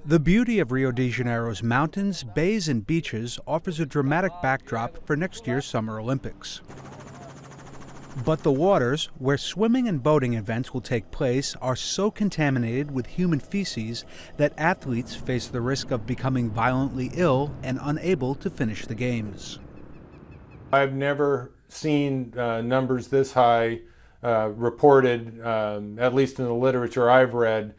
The beauty of Rio de Janeiro's mountains, bays, and beaches offers a dramatic backdrop for next year's Summer Olympics. But the waters, where swimming and boating events will take place, are so contaminated with human feces that athletes face the risk of becoming violently ill and unable to finish the games. I've never seen numbers this high reported, at least in the literature I've read.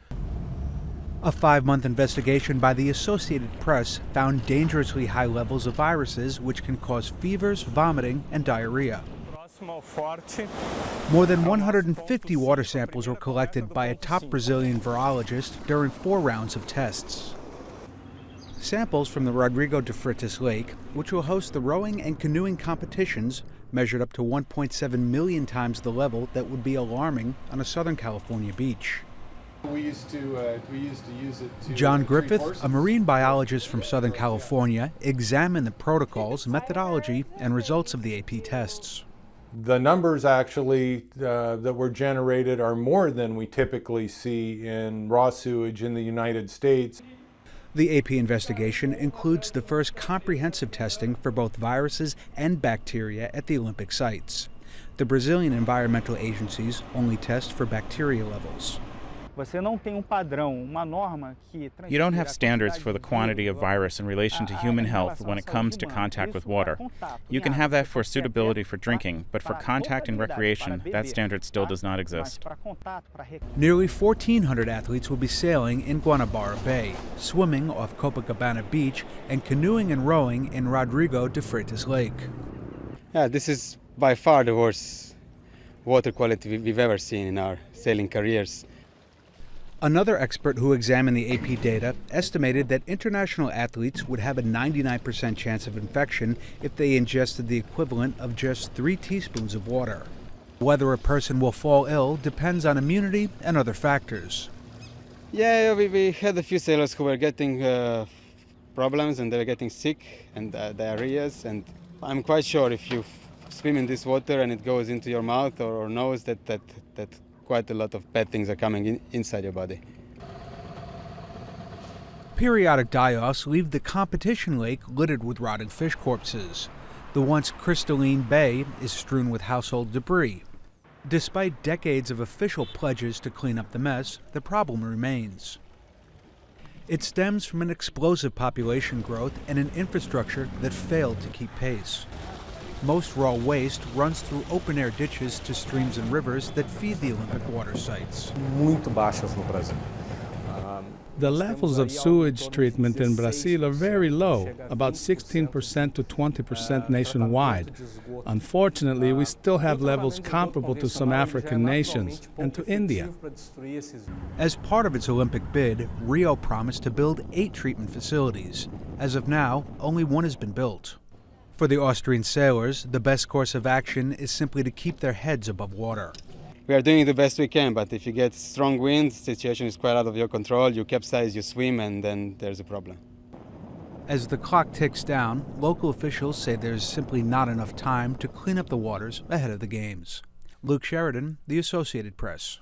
A 5-month investigation by the Associated Press found dangerously high levels of viruses which can cause fevers, vomiting, and diarrhea. More than 150 water samples were collected by a top Brazilian virologist during 4 rounds of tests. Samples from the Rodrigo de Freitas Lake, which will host the rowing and canoeing competitions, measured up to 1.7 million times the level that would be alarming on a Southern California beach. We used to use it to John Griffith, a marine biologist from Southern California, examined the protocols, methodology, and results of the AP tests. The numbers actually that were generated are more than we typically see in raw sewage in the United States. The AP investigation includes the first comprehensive testing for both viruses and bacteria at the Olympic sites. The Brazilian environmental agencies only test for bacteria levels. You don't have standards for the quantity of virus in relation to human health when it comes to contact with water. You can have that for suitability for drinking, but for contact and recreation, that standard still does not exist. Nearly 1,400 athletes will be sailing in Guanabara Bay, swimming off Copacabana Beach, and canoeing and rowing in Rodrigo de Freitas Lake. Yeah, this is by far the worst water quality we've ever seen in our sailing careers. Another expert who examined the AP data estimated that international athletes would have a 99% chance of infection if they ingested the equivalent of just 3 teaspoons of water. Whether a person will fall ill depends on immunity and other factors. Yeah, we had a few sailors who were getting problems and they were getting sick and diarrheas, and I'm quite sure if you swim in this water and it goes into your mouth or nose that quite a lot of bad things are coming inside your body. Periodic die-offs leave the competition lake littered with rotting fish corpses. The once crystalline bay is strewn with household debris. Despite decades of official pledges to clean up the mess, the problem remains. It stems from an explosive population growth and an infrastructure that failed to keep pace. Most raw waste runs through open-air ditches to streams and rivers that feed the Olympic water sites. The levels of sewage treatment in Brazil are very low, about 16% to 20% nationwide. Unfortunately, we still have levels comparable to some African nations and to India. As part of its Olympic bid, Rio promised to build 8 treatment facilities. As of now, only 1 has been built. For the Austrian sailors, the best course of action is simply to keep their heads above water. We are doing the best we can, but if you get strong winds, the situation is quite out of your control. You capsize, you swim, and then there's a problem. As the clock ticks down, local officials say there's simply not enough time to clean up the waters ahead of the games. Luke Sheridan, The Associated Press.